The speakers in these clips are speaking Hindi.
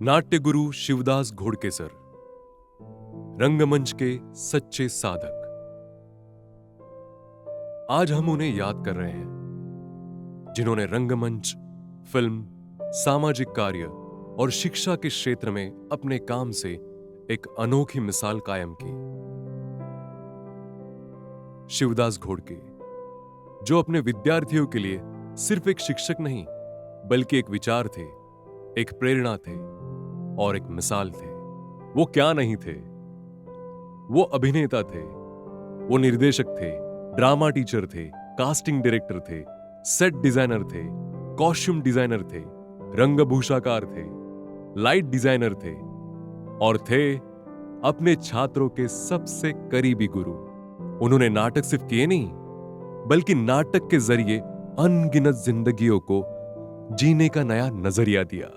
नाट्य गुरु शिवदास घोड़केसर, रंगमंच के सच्चे साधक। आज हम उन्हें याद कर रहे हैं जिन्होंने रंगमंच, फिल्म, सामाजिक कार्य और शिक्षा के क्षेत्र में अपने काम से एक अनोखी मिसाल कायम की। शिवदास घोड़के, जो अपने विद्यार्थियों के लिए सिर्फ एक शिक्षक नहीं बल्कि एक विचार थे, एक प्रेरणा थे और एक मिसाल थे। वो क्या नहीं थे? वो अभिनेता थे, वो निर्देशक थे, ड्रामा टीचर थे, कास्टिंग डायरेक्टर थे, सेट डिजाइनर थे, कॉस्ट्यूम डिजाइनर थे, रंगभूषाकार थे, लाइट डिजाइनर थे और थे अपने छात्रों के सबसे करीबी गुरु। उन्होंने नाटक सिर्फ किए नहीं बल्कि नाटक के जरिए अनगिनत जिंदगियों को जीने का नया नजरिया दिया।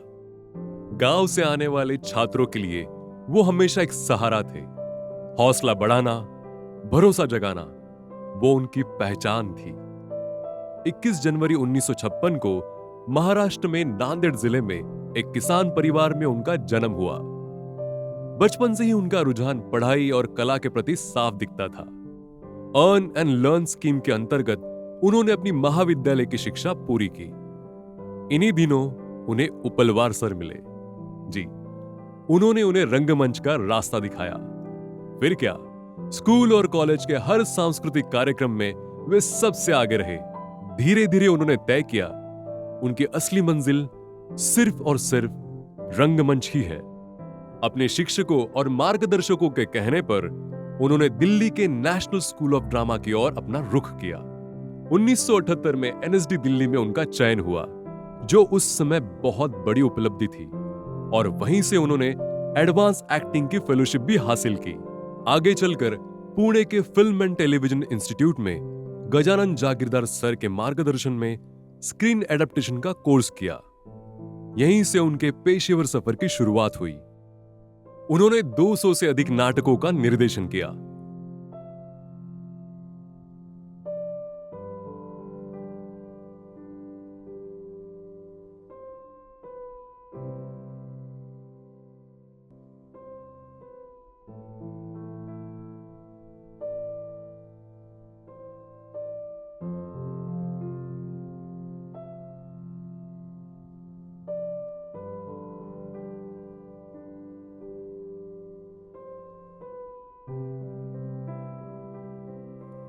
गांव से आने वाले छात्रों के लिए वो हमेशा एक सहारा थे। हौसला बढ़ाना, भरोसा जगाना, वो उनकी पहचान थी। 21 जनवरी 1956 को महाराष्ट्र में नांदेड़ जिले में एक किसान परिवार में उनका जन्म हुआ। बचपन से ही उनका रुझान पढ़ाई और कला के प्रति साफ दिखता था। अर्न एंड लर्न स्कीम के अंतर्गत उन्होंने अपनी महाविद्यालय की शिक्षा पूरी की। इन्हीं दिनों उन्हें उपलवार सर मिले। जी, उन्होंने उन्हें रंगमंच का रास्ता दिखाया। फिर क्या, स्कूल और कॉलेज के हर सांस्कृतिक कार्यक्रम में वे सबसे आगे रहे। धीरे धीरे उन्होंने तय किया उनकी असली मंजिल सिर्फ और सिर्फ रंगमंच ही है। अपने शिक्षकों और मार्गदर्शकों के कहने पर उन्होंने दिल्ली के नेशनल स्कूल ऑफ ड्रामा की ओर अपना रुख किया। 1978 में एनएसडी दिल्ली में उनका चयन हुआ, जो उस समय बहुत बड़ी उपलब्धि थी, और वहीं से उन्होंने एडवांस एक्टिंग की फेलोशिप भी हासिल की। आगे चलकर पुणे के फिल्म एंड टेलीविजन इंस्टीट्यूट में गजानन जागीरदार सर के मार्गदर्शन में स्क्रीन एडेप्टेशन का कोर्स किया। यहीं से उनके पेशेवर सफर की शुरुआत हुई। उन्होंने 200 से अधिक नाटकों का निर्देशन किया।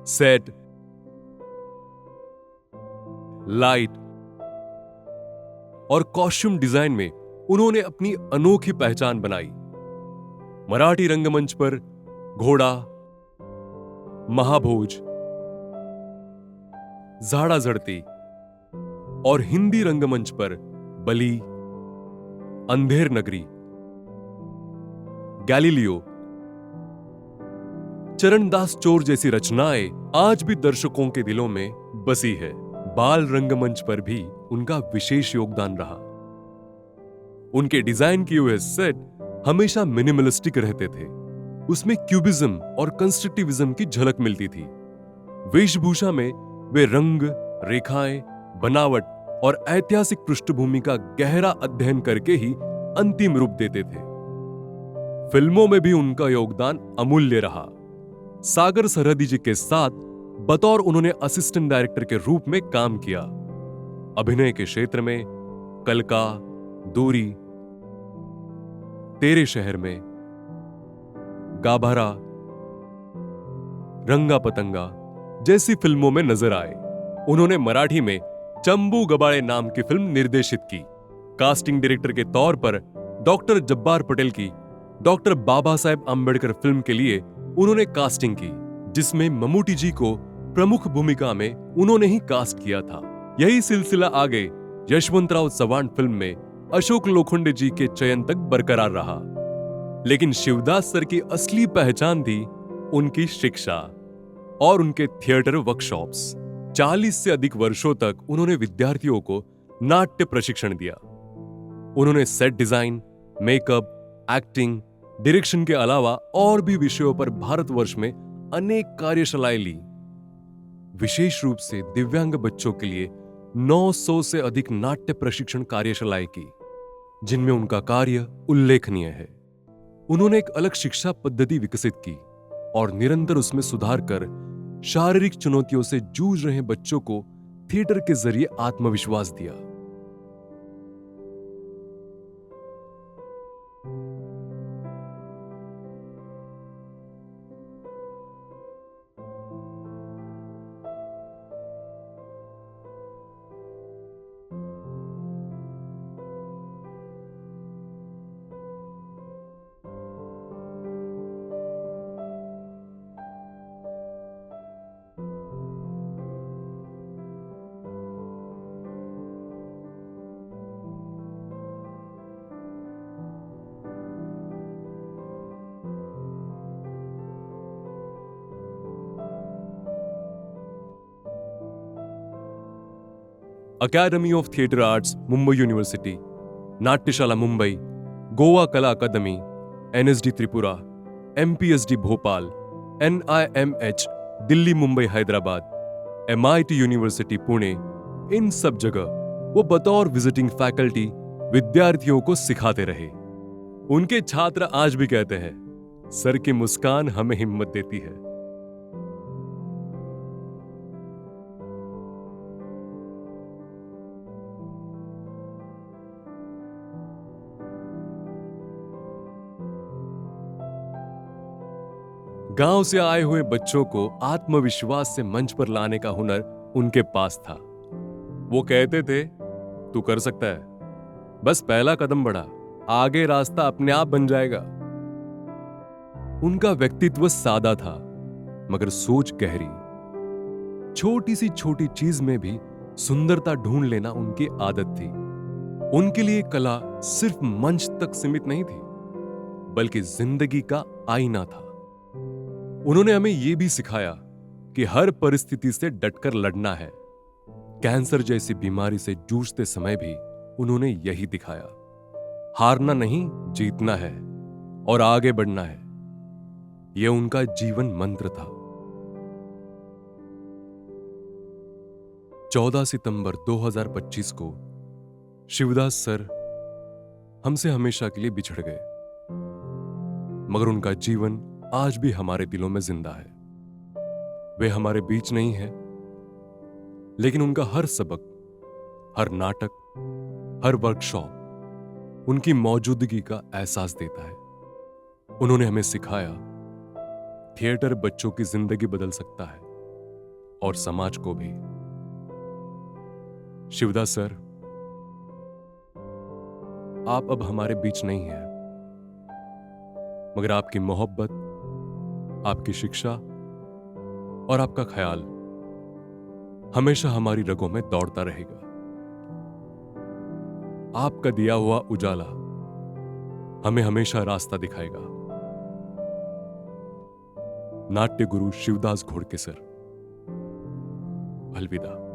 सेट, लाइट और कॉस्ट्यूम डिजाइन में उन्होंने अपनी अनोखी पहचान बनाई। मराठी रंगमंच पर घोड़ा, महाभोज, झाड़ा झड़ती और हिंदी रंगमंच पर बली, अंधेर नगरी, गैलीलियो, चरणदास चोर जैसी रचनाएं आज भी दर्शकों के दिलों में बसी है। बाल रंगमंच पर भी उनका विशेष योगदान रहा। उनके डिजाइन किए हुए सेट हमेशा मिनिमलिस्टिक रहते थे। उसमें क्यूबिज्म और कंस्ट्रक्टिविज्म की झलक मिलती थी। वेशभूषा में वे रंग, रेखाएं, बनावट और ऐतिहासिक पृष्ठभूमि का गहरा अध्ययन करके ही अंतिम रूप देते थे। फिल्मों में भी उनका योगदान अमूल्य रहा। सागर सरहदी जी के साथ बतौर उन्होंने असिस्टेंट डायरेक्टर के रूप में काम किया। अभिनय के क्षेत्र में कलका, दूरी, तेरे शहर में, गाभारा, रंगा पतंगा जैसी फिल्मों में नजर आए। उन्होंने मराठी में चंबू गबाळे नाम की फिल्म निर्देशित की। कास्टिंग डायरेक्टर के तौर पर डॉक्टर जब्बार पटेल की डॉक्टर बाबा साहेब आंबेडकर फिल्म के लिए उन्होंने कास्टिंग की, जिसमें ममूटी जी को प्रमुख भूमिका में उन्होंने ही कास्ट किया था। यही सिलसिला आगे यशवंतराव चव्हाण फिल्म में अशोक लोखंडे जी के चयन तक बरकरार रहा। लेकिन शिवदास सर की असली पहचान थी उनकी शिक्षा और उनके थिएटर वर्कशॉप्स। 40 से अधिक वर्षों तक उन्होंने विद्यार्थियों को नाट्य प्रशिक्षण दिया। उन्होंने set design, makeup, acting, direction के अलावा और भी विषयों पर भारतवर्ष में अनेक कार्यशालाएं ली। विशेष रूप से दिव्यांग बच्चों के लिए 900 से अधिक नाट्य प्रशिक्षण कार्यशालाएं की, जिनमें उनका कार्य उल्लेखनीय है। उन्होंने एक अलग शिक्षा पद्धति विकसित की और निरंतर उसमें सुधार कर शारीरिक चुनौतियों से जूझ रहे बच्चों को थिएटर के जरिए आत्मविश्वास दिया। Academy of theatre arts Mumbai university, Natyashala Mumbai, Goa Kala Akademi, NSD Tripura, MPSD Bhopal, NIMH Delhi Mumbai Hyderabad, MIT university Pune, इन सब जगह वो बतौर विजिटिंग फैकल्टी विद्यार्थियों को सिखाते रहे। उनके छात्र आज भी कहते हैं, सर की मुस्कान हमें हिम्मत देती है। गांव से आए हुए बच्चों को आत्मविश्वास से मंच पर लाने का हुनर उनके पास था। वो कहते थे, तू कर सकता है, बस पहला कदम बढ़ा, आगे रास्ता अपने आप बन जाएगा। उनका व्यक्तित्व सादा था, मगर सोच गहरी। छोटी सी छोटी चीज में भी सुंदरता ढूंढ लेना उनकी आदत थी। उनके लिए कला सिर्फ मंच तक सीमित नहीं थी, बल्कि जिंदगी का आईना था। उन्होंने हमें यह भी सिखाया कि हर परिस्थिति से डटकर लड़ना है। कैंसर जैसी बीमारी से जूझते समय भी उन्होंने यही दिखाया। हारना नहीं, जीतना है और आगे बढ़ना है। यह उनका जीवन मंत्र था। 14 सितंबर 2025 को शिवदास सर हमसे हमेशा के लिए बिछड़ गए, मगर उनका जीवन आज भी हमारे दिलों में जिंदा है। वे हमारे बीच नहीं है, लेकिन उनका हर सबक, हर नाटक, हर वर्कशॉप उनकी मौजूदगी का एहसास देता है। उन्होंने हमें सिखाया, थिएटर बच्चों की जिंदगी बदल सकता है और समाज को भी। शिवदास सर, आप अब हमारे बीच नहीं हैं, मगर आपकी मोहब्बत, आपकी शिक्षा और आपका ख्याल हमेशा हमारी रगों में दौड़ता रहेगा। आपका दिया हुआ उजाला हमें हमेशा रास्ता दिखाएगा। नाट्य गुरु शिवदास घोड़के सर, अलविदा।